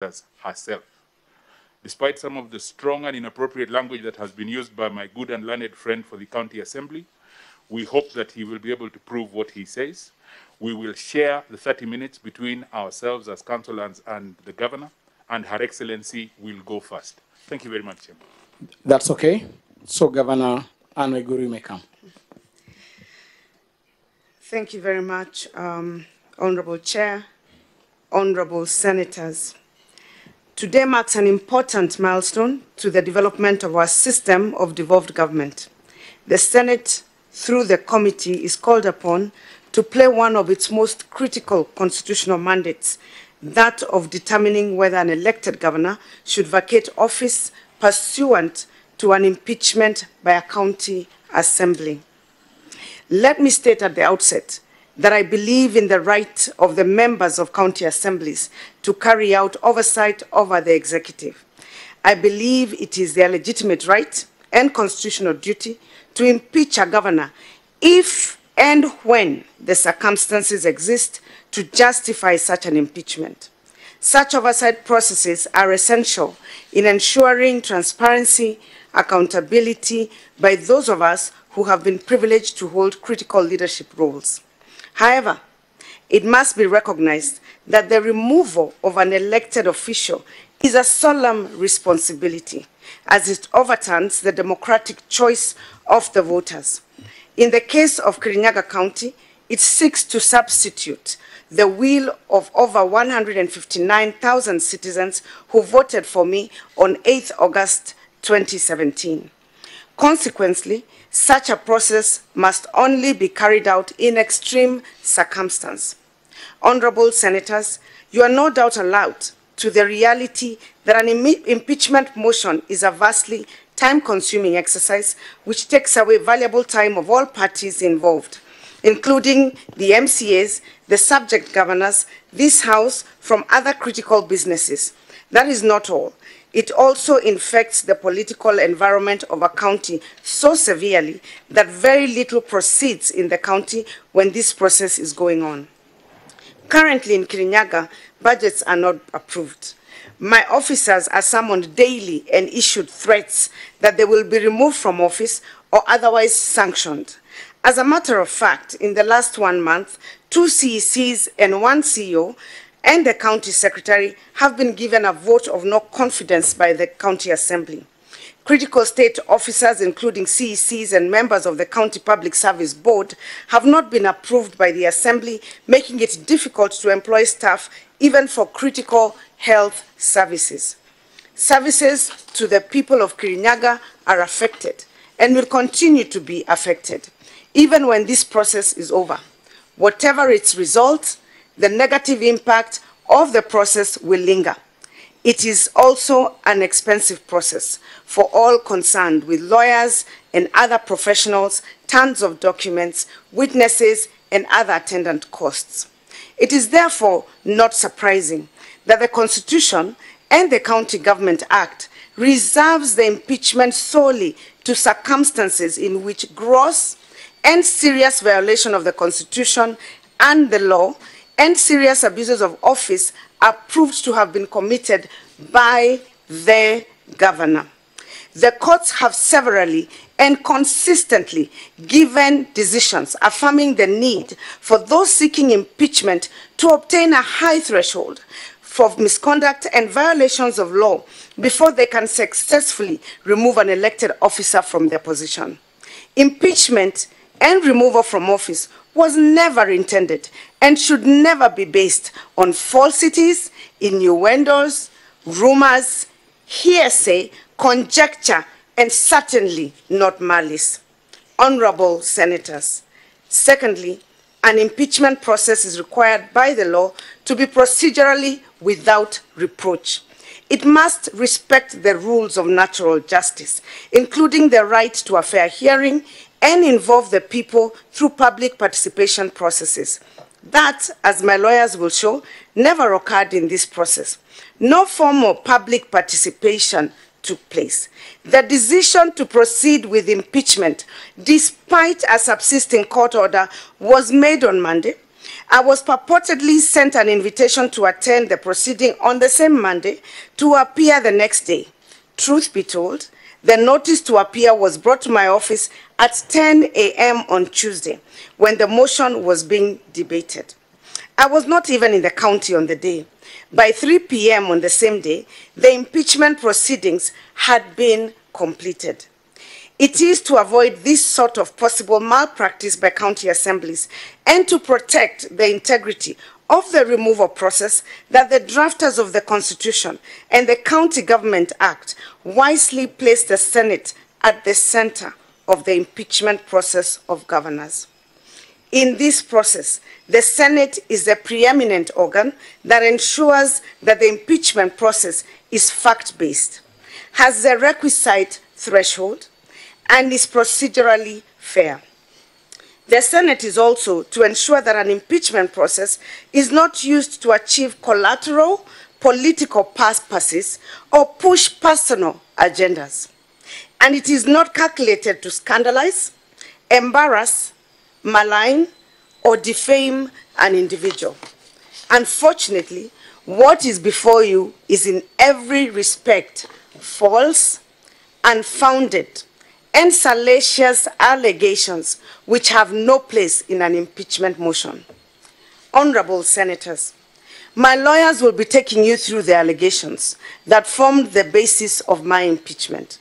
herself. Despite some of the strong and inappropriate language that has been used by my good and learned friend for the County Assembly, we hope that he will be able to prove what he says. We will share the 30 minutes between ourselves as councillors and the governor, and Her Excellency will go first. Thank you very much, Chairman. That's okay. So, Governor Waiguru may come. Thank you very much, Honorable Chair, Honorable Senators. Today marks an important milestone to the development of our system of devolved government. The Senate, through the committee, is called upon to play one of its most critical constitutional mandates, that of determining whether an elected governor should vacate office pursuant to an impeachment by a county assembly. Let me state at the outset that I believe in the right of the members of county assemblies to carry out oversight over the executive. I believe it is their legitimate right and constitutional duty to impeach a governor if and when the circumstances exist to justify such an impeachment. Such oversight processes are essential in ensuring transparency, accountability by those of us who have been privileged to hold critical leadership roles. However, it must be recognized that the removal of an elected official is a solemn responsibility, as it overturns the democratic choice of the voters. In the case of Kirinyaga County, it seeks to substitute the will of over 159,000 citizens who voted for me on 8 August 2017. Consequently, such a process must only be carried out in extreme circumstance. Honorable Senators, you are no doubt allowed to the reality that an impeachment motion is a vastly time-consuming exercise which takes away valuable time of all parties involved, including the MCAs, the subject governors, this House, from other critical businesses. That is not all. It also infects the political environment of a county so severely that very little proceeds in the county when this process is going on. Currently in Kirinyaga, budgets are not approved. My officers are summoned daily and issued threats that they will be removed from office or otherwise sanctioned. As a matter of fact, in the last 1 month, 2 CECs and 1 CEO and the county secretary have been given a vote of no confidence by the county assembly. Critical state officers, including CECs and members of the County Public Service Board, have not been approved by the assembly, making it difficult to employ staff even for critical health services. Services to the people of Kirinyaga are affected and will continue to be affected, even when this process is over. Whatever its result, the negative impact of the process will linger. It is also an expensive process for all concerned, with lawyers and other professionals, tons of documents, witnesses, and other attendant costs. It is therefore not surprising that the Constitution and the County Government Act reserves the impeachment solely to circumstances in which gross and serious violation of the Constitution and the law and serious abuses of office are proved to have been committed by the governor. The courts have severally and consistently given decisions affirming the need for those seeking impeachment to obtain a high threshold for misconduct and violations of law before they can successfully remove an elected officer from their position. Impeachment and removal from office was never intended and should never be based on falsities, innuendos, rumors, hearsay, conjecture, and certainly not malice. Honorable Senators, secondly, an impeachment process is required by the law to be procedurally without reproach. It must respect the rules of natural justice, including the right to a fair hearing, and involve the people through public participation processes. That, as my lawyers will show, never occurred in this process. No form of public participation took place. The decision to proceed with impeachment, despite a subsisting court order, was made on Monday, I was purportedly sent an invitation to attend the proceeding on the same Monday to appear the next day. Truth be told, the notice to appear was brought to my office at 10 a.m. on Tuesday, when the motion was being debated. I was not even in the county on the day. By 3 p.m. on the same day, the impeachment proceedings had been completed. It is to avoid this sort of possible malpractice by county assemblies and to protect the integrity of the removal process that the drafters of the Constitution and the County Government Act wisely placed the Senate at the center of the impeachment process of governors. In this process, the Senate is the preeminent organ that ensures that the impeachment process is fact-based, has the requisite threshold, and is procedurally fair. The Senate is also to ensure that an impeachment process is not used to achieve collateral political purposes or push personal agendas. And it is not calculated to scandalize, embarrass, malign, or defame an individual. Unfortunately, what is before you is in every respect false, unfounded, and salacious allegations which have no place in an impeachment motion. Honorable Senators, my lawyers will be taking you through the allegations that formed the basis of my impeachment.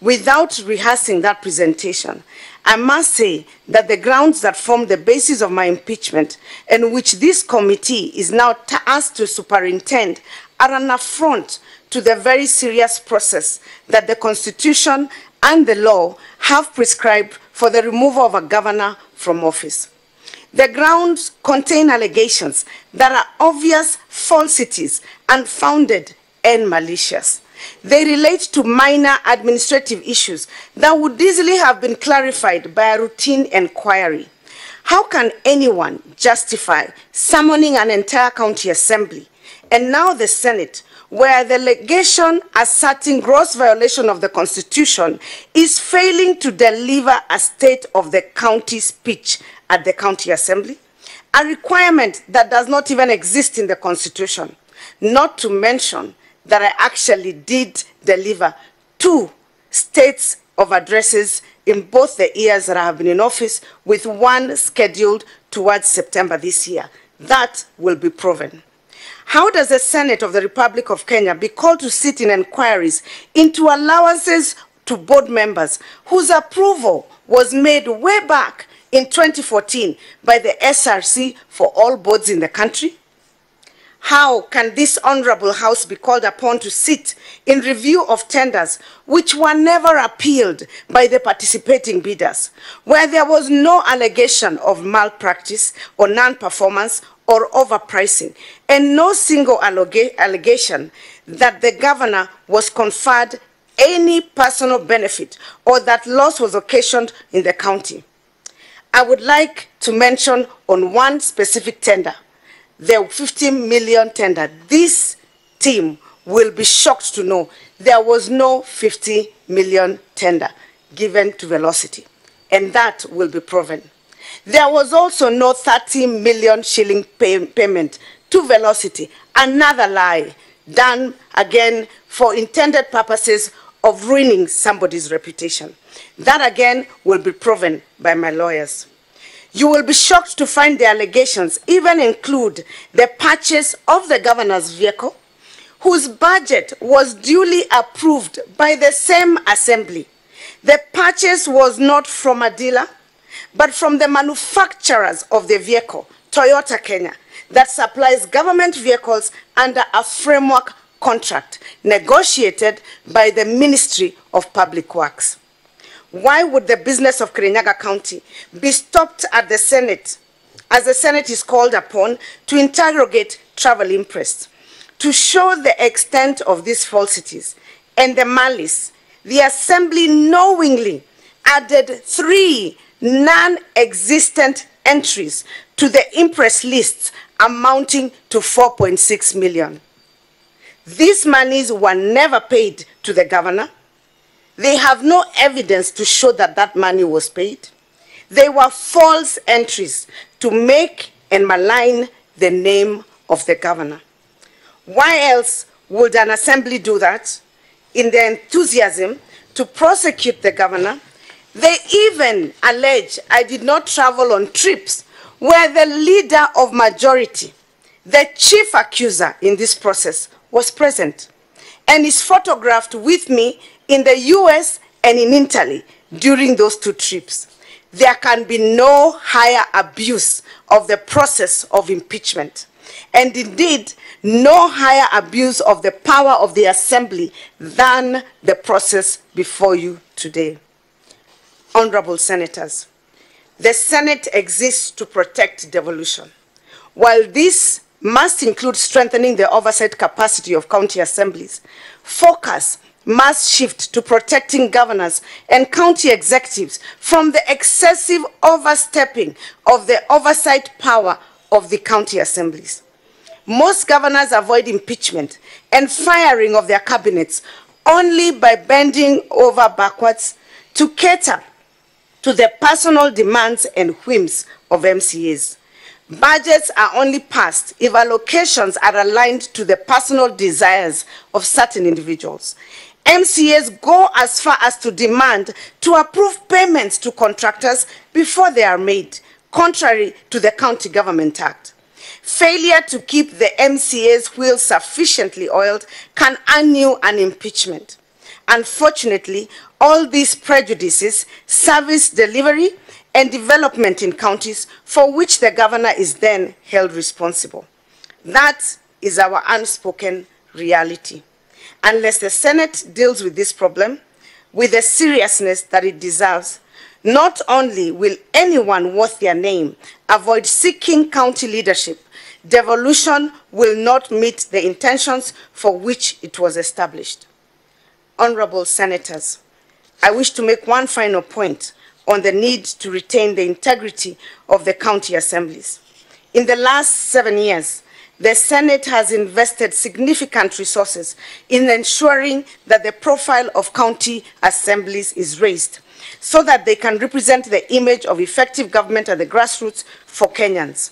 Without rehearsing that presentation, I must say that the grounds that form the basis of my impeachment and which this committee is now asked to superintend are an affront to the very serious process that the Constitution and the law have prescribed for the removal of a governor from office. The grounds contain allegations that are obvious falsities, unfounded, and malicious. They relate to minor administrative issues that would easily have been clarified by a routine inquiry. How can anyone justify summoning an entire county assembly and now the Senate, where the allegation asserting gross violation of the Constitution is failing to deliver a state of the county speech at the county assembly, a requirement that does not even exist in the Constitution, not to mention that I actually did deliver 2 states of addresses in both the years that I have been in office, with one scheduled towards September this year. That will be proven. How does the Senate of the Republic of Kenya be called to sit in inquiries into allowances to board members whose approval was made way back in 2014 by the SRC for all boards in the country? How can this honorable House be called upon to sit in review of tenders which were never appealed by the participating bidders, where there was no allegation of malpractice or non-performance or overpricing, and no single allegation that the governor was conferred any personal benefit or that loss was occasioned in the county? I would like to mention on one specific tender, the 50 million tender. This team will be shocked to know there was no 50 million tender given to Velocity, and that will be proven. There was also no 30 million shilling payment to Velocity, another lie done again for intended purposes of ruining somebody's reputation. That again will be proven by my lawyers. You will be shocked to find the allegations even include the purchase of the governor's vehicle, whose budget was duly approved by the same assembly. The purchase was not from a dealer, but from the manufacturers of the vehicle, Toyota Kenya, that supplies government vehicles under a framework contract negotiated by the Ministry of Public Works. Why would the business of Kirinyaga County be stopped at the Senate, as the Senate is called upon to interrogate travel impress? To show the extent of these falsities and the malice, the Assembly knowingly added 3 non-existent entries to the impress lists amounting to 4.6 million. These monies were never paid to the governor. They have no evidence to show that that money was paid. They were false entries to make and malign the name of the governor. Why else would an assembly do that? In their enthusiasm to prosecute the governor, they even allege I did not travel on trips where the leader of majority, the chief accuser in this process, was present and is photographed with me in the US and in Italy during those 2 trips. There can be no higher abuse of the process of impeachment, and indeed no higher abuse of the power of the assembly than the process before you today. Honorable senators, the Senate exists to protect devolution. While this must include strengthening the oversight capacity of county assemblies, focus must shift to protecting governors and county executives from the excessive overstepping of the oversight power of the county assemblies. Most governors avoid impeachment and firing of their cabinets only by bending over backwards to cater to the personal demands and whims of MCAs. Budgets are only passed if allocations are aligned to the personal desires of certain individuals. MCAs go as far as to demand to approve payments to contractors before they are made, contrary to the County Government Act. Failure to keep the MCA's wheels sufficiently oiled can earn you an impeachment. Unfortunately, all these prejudices, service delivery, and development in counties for which the governor is then held responsible. That is our unspoken reality. Unless the Senate deals with this problem with the seriousness that it deserves, not only will anyone worth their name avoid seeking county leadership, devolution will not meet the intentions for which it was established. Honorable senators, I wish to make one final point on the need to retain the integrity of the county assemblies. In the last 7 years, the Senate has invested significant resources in ensuring that the profile of county assemblies is raised so that they can represent the image of effective government at the grassroots for Kenyans.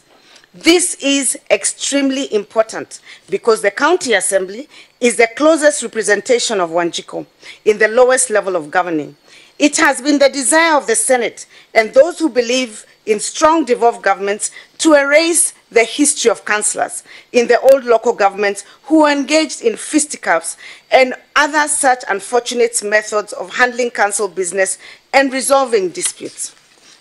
This is extremely important because the county assembly is the closest representation of Wanjiko in the lowest level of governing. It has been the desire of the Senate and those who believe in strong devolved governments to erase the history of councillors in the old local governments who were engaged in fisticuffs and other such unfortunate methods of handling council business and resolving disputes.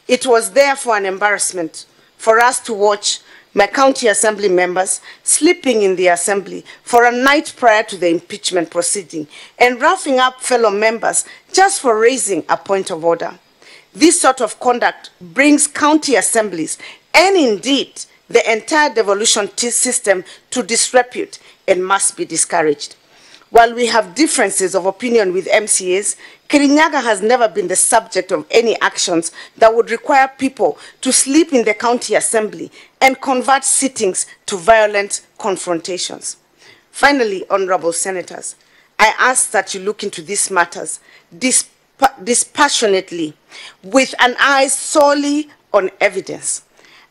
It was therefore an embarrassment for us to watch my county assembly members sleeping in the assembly for a night prior to the impeachment proceeding and roughing up fellow members just for raising a point of order. This sort of conduct brings county assemblies and indeed the entire devolution system to disrepute and must be discouraged. While we have differences of opinion with MCAs, Kirinyaga has never been the subject of any actions that would require people to sleep in the county assembly and convert sittings to violent confrontations. Finally, honorable senators, I ask that you look into these matters dispassionately with an eye solely on evidence.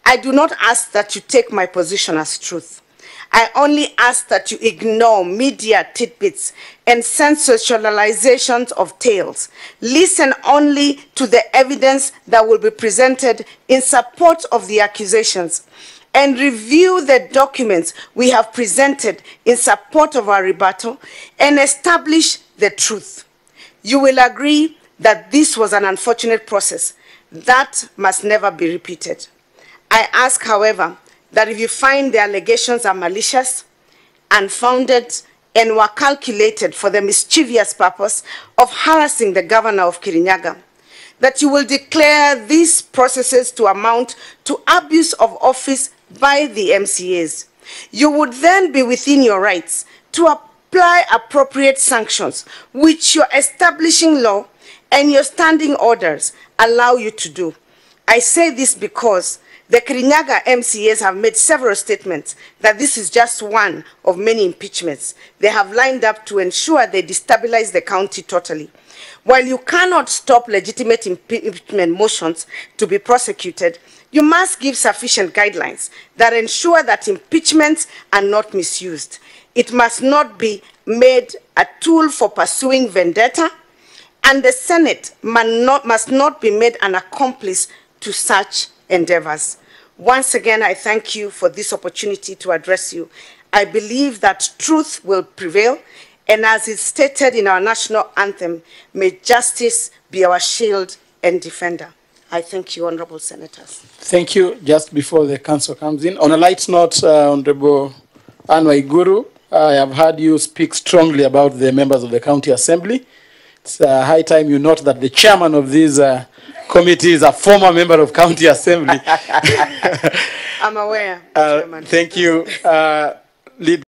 I do not ask that you take my position as truth. I only ask that you ignore media tidbits and sensationalizations of tales. Listen only to the evidence that will be presented in support of the accusations and review the documents we have presented in support of our rebuttal and establish the truth. You will agree that this was an unfortunate process that must never be repeated. I ask, however, that if you find the allegations are malicious, unfounded, and were calculated for the mischievous purpose of harassing the governor of Kirinyaga, that you will declare these processes to amount to abuse of office by the MCAs. You would then be within your rights to apply appropriate sanctions, which your establishing law and your standing orders allow you to do. I say this because The Kirinyaga MCAs have made several statements that this is just one of many impeachments they have lined up to ensure they destabilize the county totally. While you cannot stop legitimate impeachment motions to be prosecuted, you must give sufficient guidelines that ensure that impeachments are not misused. It must not be made a tool for pursuing vendetta, and the Senate must not be made an accomplice to such endeavors. Once again, I thank you for this opportunity to address you. I believe that truth will prevail, and as is stated in our national anthem, may justice be our shield and defender. I thank you, Honorable Senators. Thank you. Just before the council comes in, on a light note, Honorable Waiguru, I have heard you speak strongly about the members of the County Assembly. It's high time you note that the chairman of this committee is a former member of County Assembly. I'm aware, Thank you. Lead